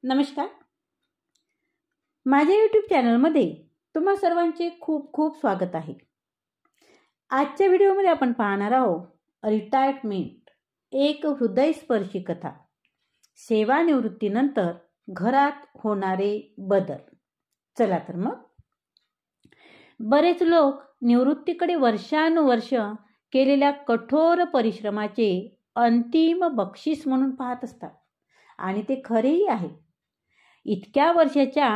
नमस्कार. माझ्या यूट्यूब चॅनलमध्ये तुम्हा सर्वांचे खूप खूप स्वागत आहे. आजच्या व्हिडिओमध्ये आपण पाहणार आहोत रिटायरमेंट, एक हृदयस्पर्शी कथा. सेवानिवृत्तीनंतर घरात होणारे बदल. चला तर मग. बरेच लोक निवृत्तीकडे वर्षानुवर्ष केलेल्या कठोर परिश्रमाचे अंतिम बक्षीस म्हणून पाहत असतात आणि ते खरेही आहे. इतक्या वर्षाच्या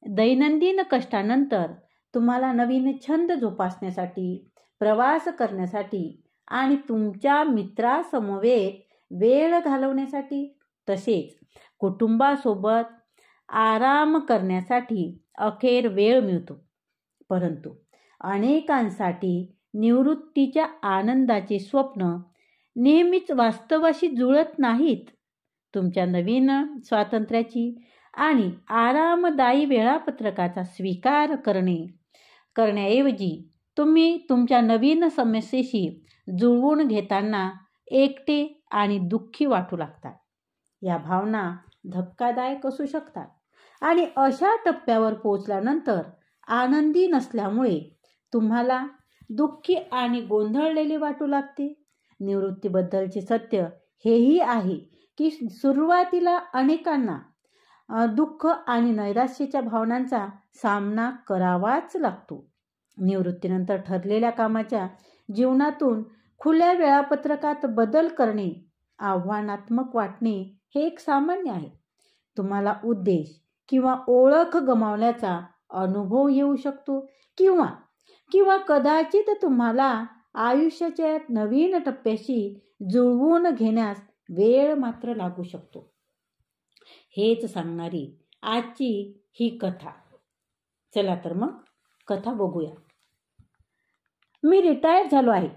दैनंदिन कष्टानंतर तुम्हाला नवीन छंद जोपासण्यासाठी, प्रवास करण्यासाठी आणि तुमच्या मित्रासमवेत वेळ घालवण्यासाठी, तसेच कुटुंबासोबत आराम करण्यासाठी अखेर वेळ मिळतो. परंतु अनेकांसाठी निवृत्तीच्या आनंदाचे स्वप्न नेहमीच वास्तवाशी जुळत नाहीत. तुमच्या नवीन स्वातंत्र्याची आणि आरामदायी वेळापत्रकाचा स्वीकार करण्याऐवजी तुम्ही तुमच्या नवीन समस्येशी जुळवून घेताना एकटे आणि दुःखी वाटू लागतात. या भावना धक्कादायक असू शकतात आणि अशा टप्प्यावर पोहोचल्यानंतर आनंदी नसल्यामुळे तुम्हाला दुःखी आणि गोंधळलेले वाटू लागते. निवृत्तीबद्दलचे सत्य हेही आहे की सुरुवातीला अनेकांना दुःख आणि नैराश्याच्या भावनांचा सामना करावाच लागतो. निवृत्तीनंतर ठरलेल्या कामाच्या जीवनातून खुल्या वेळापत्रकात बदल करणे आव्हानात्मक वाटणे हे एक सामान्य आहे. तुम्हाला उद्देश किंवा ओळख गमावल्याचा अनुभव येऊ शकतो किंवा कदाचित तुम्हाला आयुष्याच्या नवीन टप्प्याशी जुळवून घेण्यास वेळ मात्र लागू शकतो. हेच सांगणारी आजची ही कथा. चला तर मग कथा बघूया. मी रिटायर झालो आहे.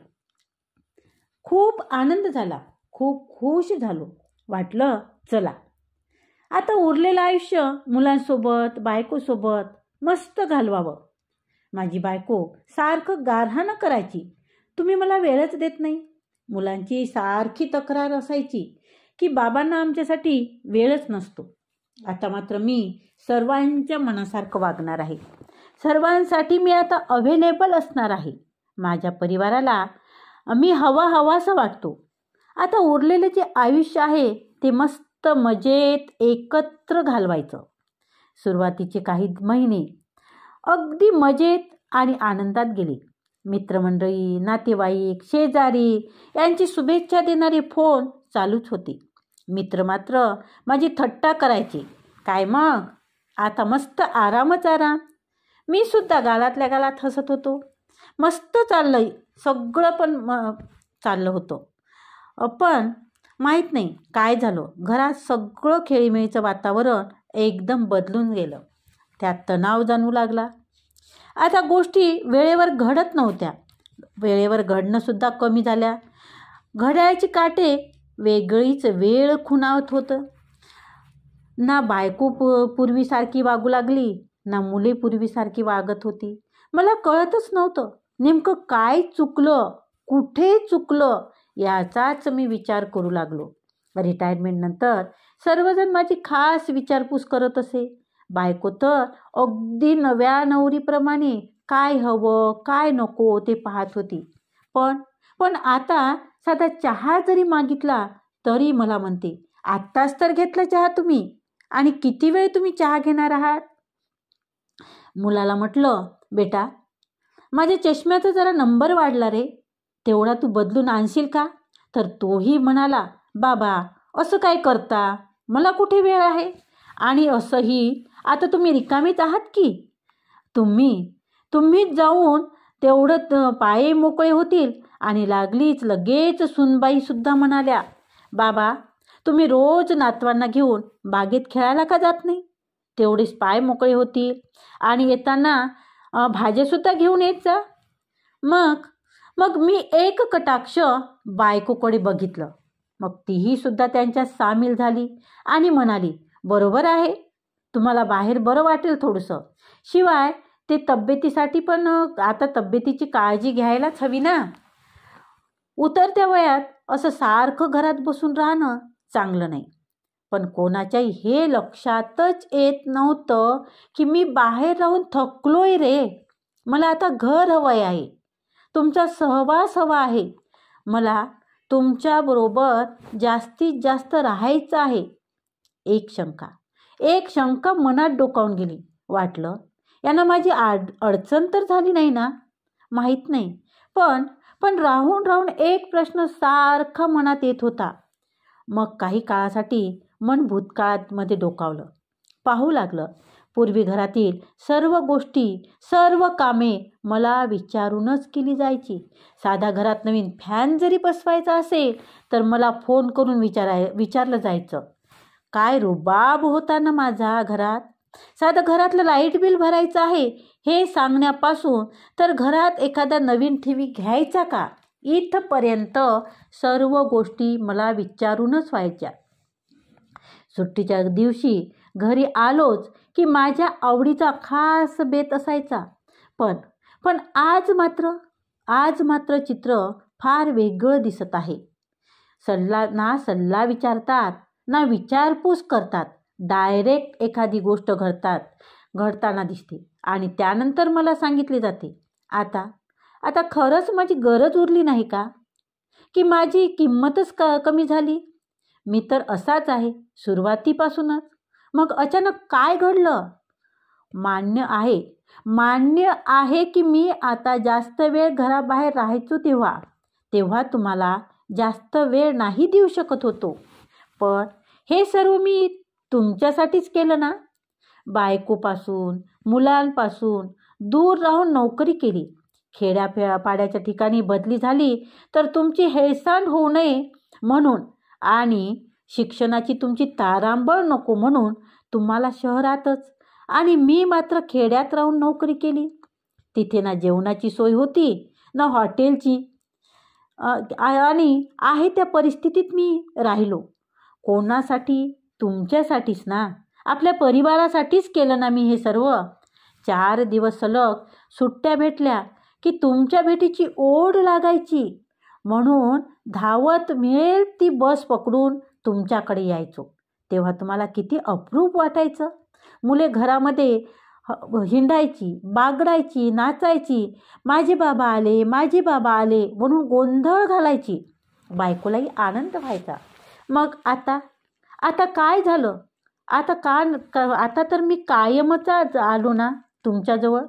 खूप आनंद झाला, खूप खुश झालो. वाटलं चला आता उरलेलं आयुष्य मुलांसोबत, बायकोसोबत मस्त घालवावं. माझी बायको सारखं गारहाणं करायची, तुम्ही मला वेळच देत नाही. मुलांची सारखी तक्रार असायची की बाबांना आमच्यासाठी वेळच नसतो. आता मात्र मी सर्वांच्या मनासारखं वागणार आहे. सर्वांसाठी मी आता अवेलेबल असणार आहे. माझ्या परिवाराला मी हवासा वाटतो. आता उरलेलं जे आयुष्य आहे ते मस्त मजेत एकत्र घालवायचं. सुरुवातीचे काही महिने अगदी मजेत आणि आनंदात गेले. मित्रमंडळी, नातेवाईक, शेजारी यांची शुभेच्छा देणारे फोन चालूच होते. मित्र मात्र माझी थट्टा करायचे, काय मग आता मस्त आरामच आराम. मी सुद्धा गालातल्या गालात हसत होतो. मस्त चाललंय सगळं, पण चाललं होतं. पण माहीत नाही काय झालं, घरात सगळं खेळीमेळीचं वातावरण एकदम बदलून गेलं. त्यात तणाव जाणवू लागला. आता गोष्टी वेळेवर घडत नव्हत्या. वेळेवर घडणंसुद्धा कमी झाल्या. घड्याळाची काटे वेगळीच वेळ खुणावत होतं. ना बायको पूर्वीसारखी वागू लागली, ना मुले पूर्वीसारखी वागत होती. मला कळतच नव्हतं नेमकं काय चुकलं, कुठे चुकलं याचाच मी विचार करू लागलो. रिटायरमेंटनंतर सर्वजण माझी खास विचारपूस करत असे. बायको तर अगदी नव्या नवरीप्रमाणे काय हवं काय नको ते पाहत होती. पण आता साधा चहा जरी मागितला तरी मला म्हणते, आत्ताच तर घेतला चहा तुम्ही, आणि किती वेळ तुम्ही चहा घेणार आहात. मुलाला म्हटलं, बेटा माझ्या चष्म्याचा जरा नंबर वाढला रे, तेवढा तू बदलून आणशील का. तर तोही म्हणाला, बाबा असं काय करता, मला कुठे वेळ आहे. आणि असंही आता तुम्ही रिकामीच आहात की. तुम्हीच जाऊन तेवढं पाय मोकळे होतील. आणि लगेच सुनबाईसुद्धा म्हणाल्या, बाबा तुम्ही रोज नातवांना घेऊन बागेत खेळायला का जात नाही, तेवढेच पाय मोकळे होतील आणि येताना भाज्यासुद्धा घेऊन येत जा. मग मी एक कटाक्ष बायकोकडे बघितलं. मग तीही सुद्धा त्यांच्यात सामील झाली आणि म्हणाली, बरोबर आहे, तुम्हाला बाहेर बरं वाटेल थोडंसं. शिवाय ते तब्येतीसाठी पण आता तब्येतीची काळजी घ्यायलाच हवी ना. उतरत्या वयात असं सारखं घरात बसून राहणं चांगलं नाही. पण कोणाच्याही हे लक्षातच येत नव्हतं की मी बाहेर राहून थकलोय रे. मला आता घर हवंय आहे, तुमचा सहवास हवा आहे, मला तुमच्याबरोबर जास्तीत जास्त राहायचं आहे. एक शंका मनात डोकावून गेली. वाटलं यांना माझी अडचण तर झाली नाही ना, माहीत नाही. पण राहून राहून एक प्रश्न सारखा मनात येत होता. मग काही काळासाठी मन भूतकाळामध्ये डोकावलं. पाहू लागलं. पूर्वी घरातील सर्व गोष्टी, सर्व कामे मला विचारूनच केली जायची. साधा घरात नवीन फॅन जरी बसवायचा असेल तर मला फोन करून विचारलं जायचं. काय रुबाब होता ना माझा घरात. साधं घरातलं लाईट बिल भरायचं आहे हे सांगण्यापासून तर घरात एखादा नवीन टीव्ही घ्यायचा का, इथपर्यंत सर्व गोष्टी मला विचारूनच व्हायच्या. सुट्टीच्या दिवशी घरी आलोच की माझ्या आवडीचा खास बेत असायचा. पण आज मात्र चित्र फार वेगळं दिसत आहे. सल्ला विचारतात ना विचारपूस करतात. डायरेक्ट एखादी गोष्ट घडताना दिसते आणि त्यानंतर मला सांगितले जाते. आता खरंच माझी गरज उरली नाही का, की माझी किंमतच कमी झाली. मी तर असाच आहे सुरुवातीपासूनच. मग अचानक काय घडलं. मान्य आहे की मी आता जास्त वेळ घराबाहेर राहायचो तेव्हा तुम्हाला जास्त वेळ नाही देऊ शकत होतो. पण हे सर्व मी तुमच्यासाठीच केलं ना. बायकोपासून मुलांपासून दूर राहून नोकरी केली. खेड्यापाड्याच्या ठिकाणी बदली झाली तर तुमची हेळसांड होऊ नये म्हणून आणि शिक्षणाची तुमची तारांबळ नको म्हणून तुम्हाला शहरातच आणि मी मात्र खेड्यात राहून नोकरी केली. तिथे ना जेवणाची सोय होती ना हॉटेलची आणि आहे त्या परिस्थितीत मी राहिलो. कोणासाठी? तुमच्यासाठीच ना, आपल्या परिवारासाठीच केलं ना मी हे सर्व. 4 दिवस सलग सुट्ट्या भेटल्या की तुमच्या भेटीची ओढ लागायची म्हणून धावत मिळेल ती बस पकडून तुमच्याकडे यायचो. तेव्हा तुम्हाला किती अप्रूप वाटायचं. मुले घरामध्ये हिंडायची, बागडायची, नाचायची, माझे बाबा आले म्हणून गोंधळ घालायची. बायकोलाही आनंद व्हायचा. मग आता काय झालं. आता तर मी कायमच आलो ना तुमच्याजवळ.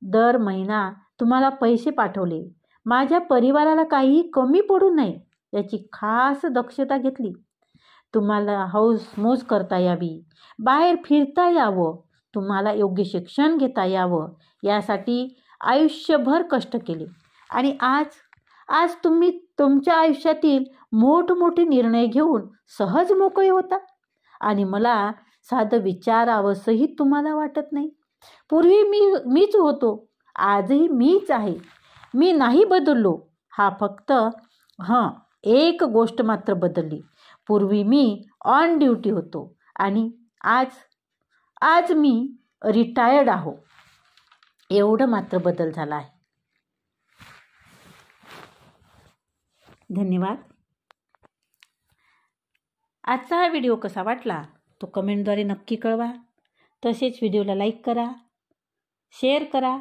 दर महिना तुम्हाला पैसे पाठवले. माझ्या परिवाराला काहीही कमी पडू नये याची खास दक्षता घेतली. तुम्हाला हौस-मौज करता यावी, बाहेर फिरता यावं, तुम्हाला योग्य शिक्षण घेता यावं यासाठी आयुष्यभर कष्ट केले. आणि आज तुम्ही तुमच्या आयुष्यातील मोठमोठे निर्णय घेऊन सहज मोकळे होता आणि मला साधं विचारावंसही तुम्हाला वाटत नाही. पूर्वी मीच होतो, आजही मीच आहे. मी नाही बदललो. फक्त एक गोष्ट मात्र बदलली. पूर्वी मी ऑन ड्युटी होतो आणि आज मी रिटायर्ड आहो. एवढं मात्र बदल झाला आहे. धन्यवाद. आजचा हा व्हिडिओ कसा वाटला तो कमेंटद्वारे नक्की कळवा. तसेच व्हिडिओला लाईक करा, शेअर करा,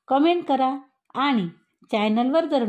कमेंट करा आणि चॅनलवर जर